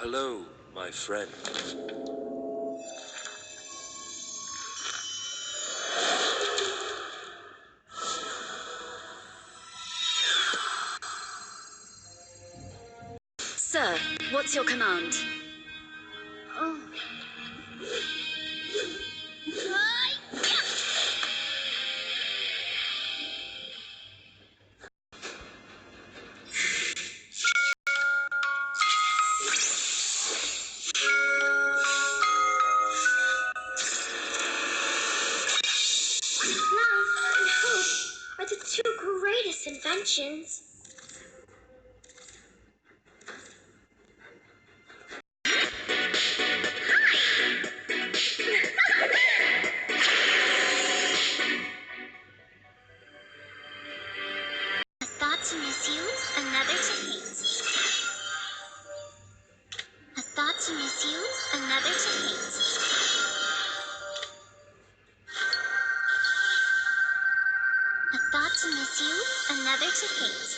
Hello, my friend. Sir, what's your command? Oh. Love and hope are the two greatest inventions. A thought to miss you, another to hate. A thought to miss you, another to hate. A thought to miss you, another to hate.